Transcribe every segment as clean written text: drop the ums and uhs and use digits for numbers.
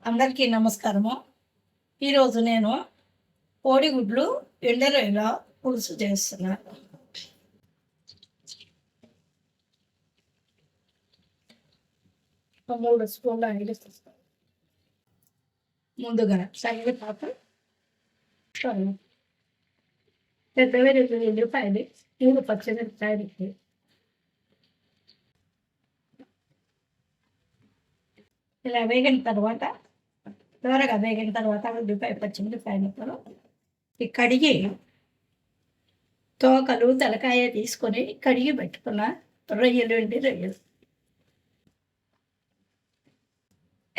అందరికీ నమస్కారము. ఈరోజు నేను కోడిగుడ్లు ఎండు రొయ్యల పులుసు చేస్తున్నాను. ఒక 3 స్పూన్ల ఆయిల్ వేస్తాను. ముందుగా కరివేపాకు, పెద్దవి 2 ఉల్లిపాయలు, 3 పచ్చిమిరపకాయలు, ఇలా వేగిన తర్వాత త్వరగా వేగిన తర్వాత ఉల్లిపాయ పచ్చిమిరపకాయ ముక్కలు కడిగి తోకలు తలకాయ తీసుకొని కడిగి పెట్టుకున్న రొయ్యలు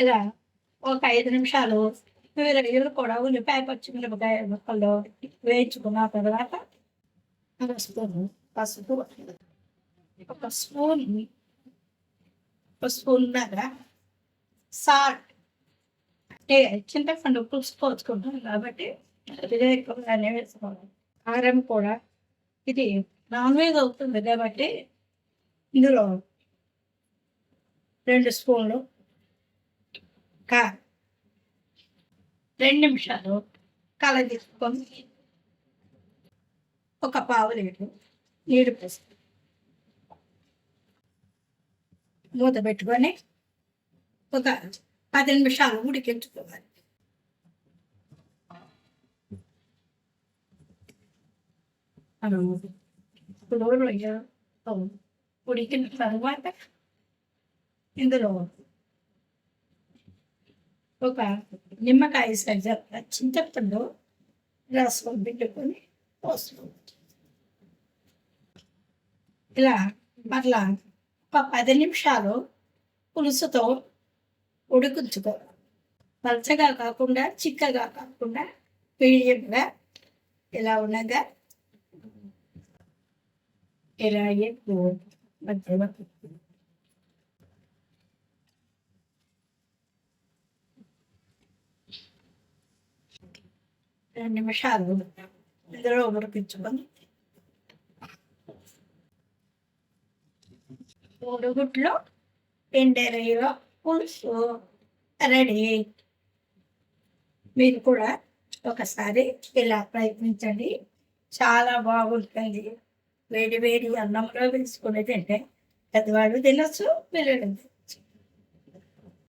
ఇలా ఒక 5 నిమిషాలు రొయ్యలు కూడా ఉల్లిపాయ పచ్చిమిరపకాయ ముక్కల్లో వేయించుకున్న తర్వాత పసుపు ఒక స్పూన్ దాకా సాల్ట్, అంటే చింతపండు పులుసు పోసుకుంటాం కాబట్టి అదిగా ఎక్కువగానే వేసుకోవాలి. కారం కూడా ఇది నాన్ వెజ్ అవుతుంది కాబట్టి ఇందులో 2 స్పూన్లు కారం, 2 నిమిషాలు కలదిప్పుకొని ఒక పావు లీటర్ నీరు పోసి మూత పెట్టుకొని ఒక 10 నిమిషాలు ఉడికించుకోవాలి. ఇప్పుడు రొయ్య ఉడికిన తర్వాత ఇందులో ఒక నిమ్మకాయ సైజు చింతపండు రసం పెట్టుకొని పోసుకోవచ్చు. ఇలా మరలా ఒక 10 నిమిషాలు పులుసుతో ఉడికించుకోవాలి. పలచగా కాకుండా చిక్కగా కాకుండా మీడియంగా ఇలా ఉండగా ఇలా మధ్యలో 2 నిమిషాలు ఇందులో ఉడికించుకొని కోడిగుడ్లు ఎండు రొయ్యల పులుసు రెడీ. మీరు కూడా ఒకసారి ఇలా ప్రయత్నించండి, చాలా బాగుంటుంది. వేడి వేడి అన్నంలో వేసుకుని తింటే పెద్దవాళ్ళు తినచ్చు, పిల్లలు